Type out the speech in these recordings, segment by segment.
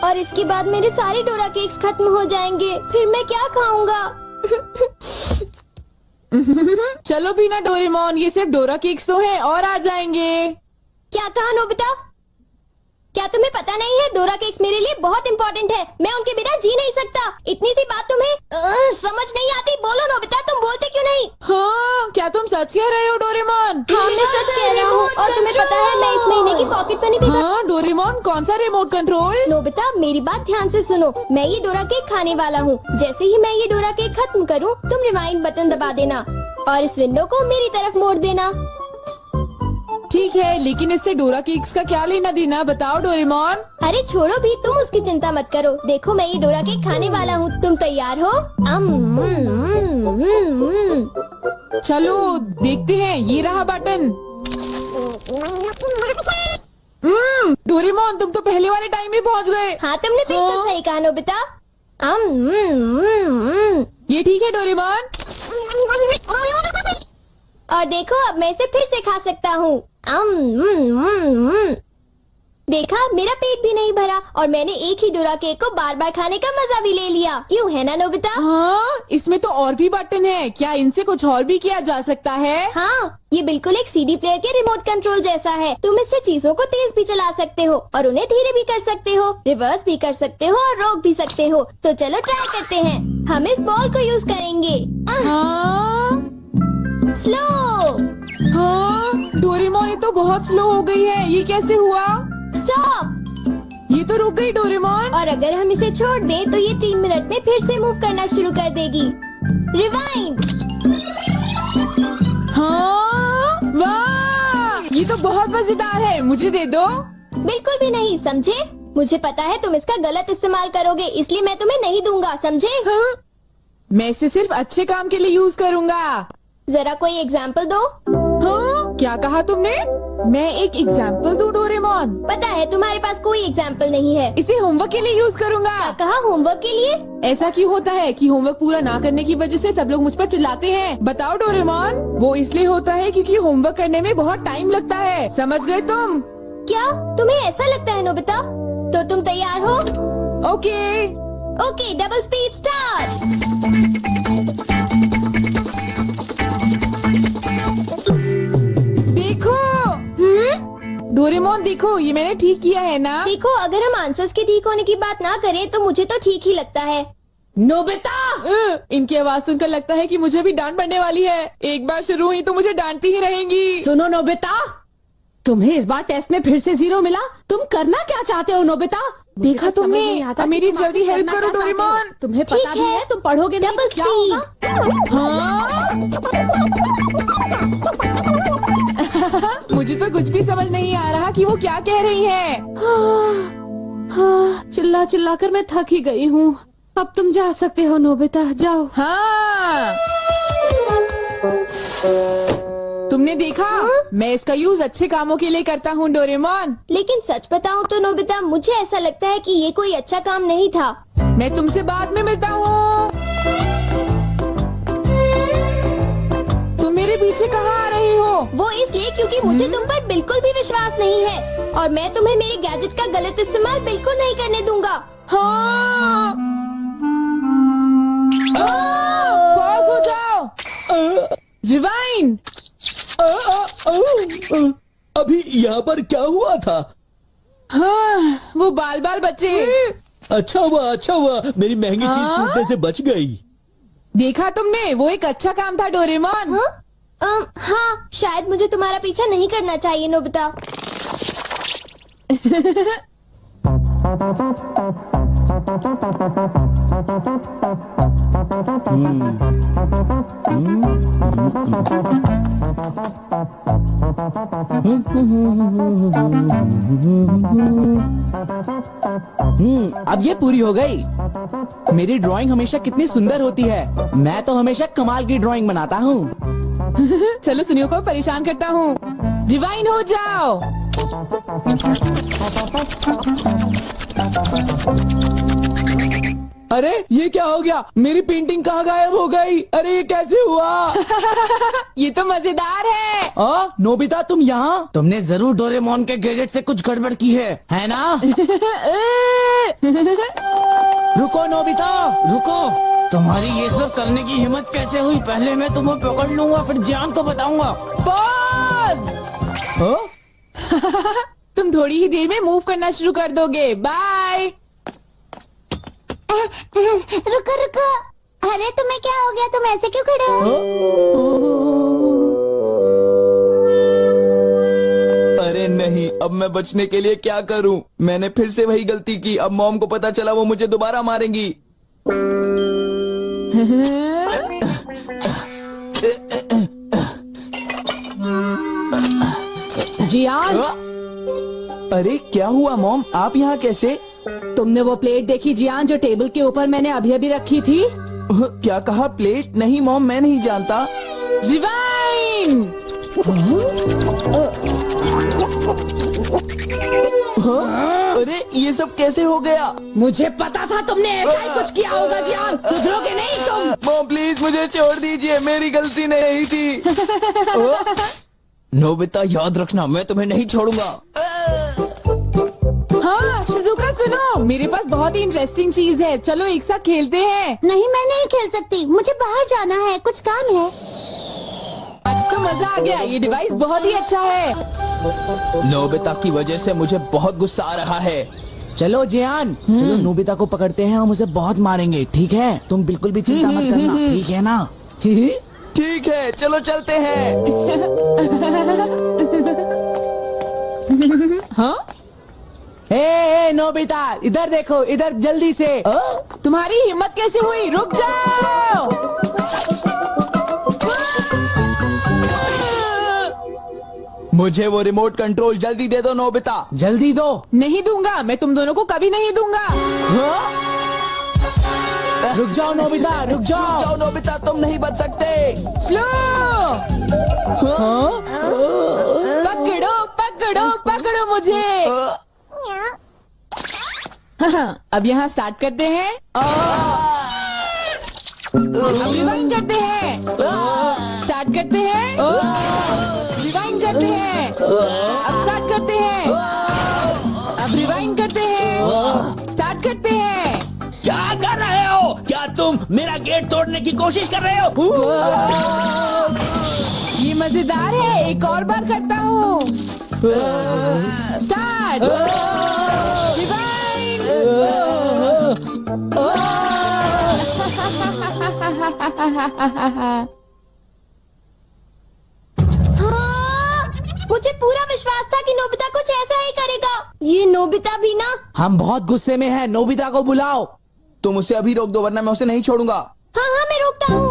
और इसके बाद मेरे सारे डोरा केक्स खत्म हो जाएंगे। फिर मैं क्या खाऊंगा? चलो भी ना डोरेमोन, ये सिर्फ डोरा केक्स तो हैं और आ जाएंगे। क्या कहा नोबिता? क्या तुम्हें पता नहीं है डोरा केक्स मेरे लिए बहुत इम्पोर्टेंट है। मैं उनके बिना जी नहीं सकता। इतनी सी बात तुम्हें समझ नहीं आती? बोलो नोबिता, तुम बोलते क्यों नहीं? हाँ, क्या तुम सच कह रहे हो डोरेमोन? हाँ, मैं सच कह रहा हूँ। और तुम्हें पता है मैं इस महीने की पॉकेट मनी भी हाँ डोरेमोन, कौन सा रिमोट कंट्रोल? नोबिता मेरी बात ध्यान से सुनो। मैं ये डोरा केक खाने वाला हूँ। जैसे ही मैं ये डोरा केक खत्म करूँ, तुम रिवाइंड बटन दबा देना और इस विंडो को मेरी तरफ मोड़ देना। ठीक है, लेकिन इससे डोरा केक्स का क्या लेना देना, बताओ डोरेमोन। अरे छोड़ो भी, तुम उसकी चिंता मत करो। देखो मैं ये डोरा केक खाने वाला हूँ। तुम तैयार हो? चलो देखते हैं, ये रहा बटन। डोरेमोन, तुम तो पहले वाले टाइम में पहुँच गए। हाँ, तुमने बिल्कुल सही कहा नोबिता। ये ठीक है डोरेमोन। और देखो अब मैं इसे फिर से खा सकता हूँ। देखा, मेरा पेट भी नहीं भरा और मैंने एक ही डोरा केक को बार बार खाने का मजा भी ले लिया। क्यों, है ना नोबिता? हाँ, इसमें तो और भी बटन है। क्या इनसे कुछ और भी किया जा सकता है? हाँ, ये बिल्कुल एक सीडी प्लेयर के रिमोट कंट्रोल जैसा है। तुम इससे चीजों को तेज भी चला सकते हो और उन्हें धीरे भी कर सकते हो, रिवर्स भी कर सकते हो और रोक भी सकते हो। तो चलो ट्राई करते हैं। हम इस बॉल को यूज करेंगे। स्लो। हाँ डोरेमोन, ये तो बहुत स्लो हो गई है। ये कैसे हुआ? स्टॉप। ये तो रुक गई डोरेमोन। और अगर हम इसे छोड़ दें तो ये 3 मिनट में फिर से मूव करना शुरू कर देगी। रिवाइंड। हाँ, वाह, ये तो बहुत मजेदार है। मुझे दे दो। बिल्कुल भी नहीं, समझे? मुझे पता है तुम इसका गलत इस्तेमाल करोगे, इसलिए मैं तुम्हें नहीं दूंगा, समझे? हाँ? मैं इसे सिर्फ अच्छे काम के लिए यूज करूँगा। जरा कोई एग्जाम्पल दो। हाँ? क्या कहा तुमने? मैं एक एग्जाम्पल दूं डोरेमोन? पता है तुम्हारे पास कोई एग्जाम्पल नहीं है। इसे होमवर्क के लिए यूज करूँगा। क्या कहा, होमवर्क के लिए? ऐसा क्यों होता है कि होमवर्क पूरा ना करने की वजह से सब लोग मुझ पर चिल्लाते हैं? बताओ डोरेमोन। वो इसलिए होता है क्योंकि होमवर्क करने में बहुत टाइम लगता है। समझ गए तुम? क्या तुम्हें ऐसा लगता है नोबिता? तो तुम तैयार हो? Okay. Okay, double speed start. देखो। डोरेमोन देखो, ये मैंने ठीक किया है ना? देखो, अगर हम आंसर्स के ठीक होने की बात ना करें तो मुझे तो ठीक ही लगता है। नोबिता! इनकी आवाज सुनकर लगता है कि मुझे भी डांट पड़ने वाली है। एक बार शुरू हुई तो मुझे डांटती ही रहेंगी। सुनो नोबिता, तुम्हें इस बार टेस्ट में फिर से 0 मिला। तुम करना क्या चाहते हो नोबिता? देखा तुमने? मेरी जल्दी हेल्प करो डोरेमोन। तुम्हें पता भी है तुम पढ़ोगे नहीं तो क्या होगा? हाँ? मुझे तो कुछ भी समझ नहीं आ रहा कि वो क्या कह रही है। चिल्ला चिल्ला कर मैं थक ही गई हूँ। अब तुम जा सकते हो नोबिता, जाओ। हाँ, तुमने देखा? मैं इसका यूज अच्छे कामों के लिए करता हूँ डोरेमोन। लेकिन सच बताऊँ तो नोबिता, मुझे ऐसा लगता है कि ये कोई अच्छा काम नहीं था। मैं तुमसे बाद में मिलता हूँ। तुम मेरे पीछे कहाँ आ रही हो? वो इसलिए क्योंकि मुझे तुम पर बिल्कुल भी विश्वास नहीं है और मैं तुम्हें मेरे गैजेट का गलत इस्तेमाल बिल्कुल नहीं करने दूंगा। हाँ। पास हो जाओ। रिवाइंड। अभी यहाँ पर क्या हुआ था? हाँ, वो बाल बाल बचे। अच्छा हुआ, मेरी महंगी चीज टूटने से बच गई। देखा तुमने? वो एक अच्छा काम था डोरेमोन। हाँ, शायद मुझे तुम्हारा पीछा नहीं करना चाहिए नोबिता। अब ये पूरी हो गई। मेरी ड्राइंग हमेशा कितनी सुंदर होती है। मैं तो हमेशा कमाल की ड्राइंग बनाता हूँ। चलो सुनियो को परेशान करता हूँ। रिवाइंड हो जाओ। अरे ये क्या हो गया? मेरी पेंटिंग कहाँ गायब हो गई? अरे ये कैसे हुआ? ये तो मजेदार है। नोबिता तुम यहाँ? तुमने जरूर डोरेमोन के गैजेट से कुछ गड़बड़ की है ना? रुको नोबिता, रुको। तुम्हारी ये सब करने की हिम्मत कैसे हुई? पहले मैं तुम्हें पकड़ लूंगा, फिर जान को बताऊंगा। पॉज। तुम थोड़ी ही देर में मूव करना शुरू कर दोगे। बाय। रुको रुको, अरे तुम्हें क्या हो गया? तुम ऐसे क्यों खड़े हो? अरे नहीं, अब मैं बचने के लिए क्या करूं? मैंने फिर से वही गलती की। अब मॉम को पता चला, वो मुझे दोबारा मारेंगी। जियान, अरे क्या हुआ मॉम? आप यहाँ कैसे? तुमने वो प्लेट देखी जियान जो टेबल के ऊपर मैंने अभी रखी थी? क्या कहा? प्लेट? नहीं मॉम, मैं नहीं जानता। रिवाइंड। अरे ये सब कैसे हो गया? मुझे पता था तुमने ऐसा ही कुछ किया होगा जियान। सुधरोगे नहीं तुम। मॉम प्लीज मुझे छोड़ दीजिए, मेरी गलती नहीं थी। नोबिता याद रखना, मैं तुम्हें नहीं छोड़ूंगा। हाँ शिजुका सुनो, मेरे पास बहुत ही इंटरेस्टिंग चीज है। चलो एक साथ खेलते हैं। नहीं, मैं नहीं खेल सकती, मुझे बाहर जाना है, कुछ काम है। आज तो मजा आ गया, ये डिवाइस बहुत ही अच्छा है। नोबिता की वजह से मुझे बहुत गुस्सा आ रहा है। चलो जियान, चलो नोबिता को पकड़ते हैं, हम उसे बहुत मारेंगे। ठीक है? तुम बिल्कुल भी चिंता मत करना, ठीक है ना? ठीक है, चलो चलते हैं। हाँ? हे नोबिता, इधर देखो, इधर जल्दी से। तुम्हारी हिम्मत कैसे हुई? रुक जाओ। मुझे वो रिमोट कंट्रोल जल्दी दे दो नोबिता। जल्दी दो। नहीं दूंगा, मैं तुम दोनों को कभी नहीं दूंगा। रुक जाओ नोबिता, रुक जाओ। जाओ नोबिता, तुम नहीं बच सकते। स्लो। पकड़ो पकड़ो पकड़ो मुझे। हाँ, अब यहाँ स्टार्ट करते हैं अब रिवाइंड करते हैं। स्टार्ट करते हैं, रिवाइंड करते हैं। अब स्टार्ट करते हैं, अब रिवाइंड करते हैं। स्टार्ट करते हैं। क्या कर रहे हो? क्या तुम मेरा गेट तोड़ने की कोशिश कर रहे हो? ये मजेदार है, एक और बार करता हूँ। Start, rewind. मुझे पूरा विश्वास था कि नोबिता कुछ ऐसा ही करेगा। ये नोबिता भी ना। हम बहुत गुस्से में हैं, नोबिता को बुलाओ। तुम उसे अभी रोक दो, वरना मैं उसे नहीं छोड़ूंगा। हाँ हाँ, मैं रोकता हूँ।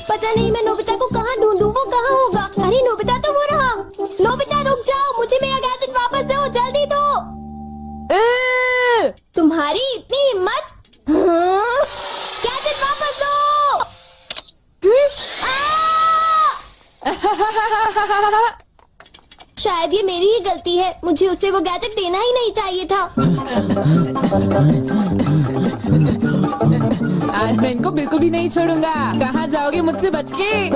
पता नहीं मैं नोबिता को कहाँ ढूंढूं, वो कहाँ होगा? अरे नोबिता तो वो रहा। नोबिता रुक जाओ, मुझे मेरा गैजेट वापस दो, जल्दी दो। तुम्हारी इतनी हिम्मत? गैजेट वापस दो। शायद ये मेरी ही गलती है, मुझे उसे वो गैजेट देना ही नहीं चाहिए था। आज मैं इनको बिल्कुल भी नहीं छोड़ूंगा। कहाँ जाओगे मुझसे बच के?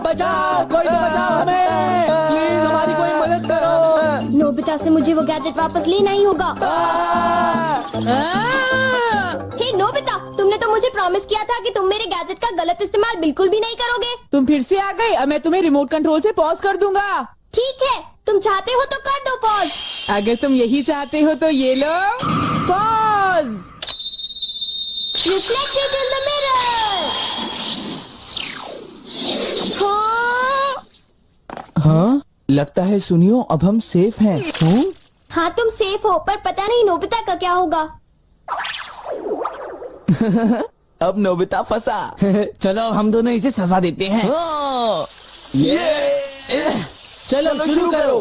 बचाओ, कोई तो बचाओ हमें, प्लीज हमारी कोई मदद करो। नोबिता से मुझे वो गैजेट वापस लेना ही होगा। हे नोबिता, तुमने तो मुझे प्रॉमिस किया था कि तुम मेरे गैजेट का गलत इस्तेमाल बिल्कुल भी नहीं करोगे। तुम फिर से आ गए। अब मैं तुम्हें रिमोट कंट्रोल से पॉज कर दूंगा। ठीक है, तुम चाहते हो तो कर दो पॉज। अगर तुम यही चाहते हो तो ये लो pause. Reflected in the mirror. हाँ, लगता है सुनियो, अब हम सेफ हैं। हाँ तुम सेफ हो, पर पता नहीं नोबिता का क्या होगा। अब नोबिता फंसा। चलो हम दोनों इसे सजा देते हैं। ये चलो शुरू करो।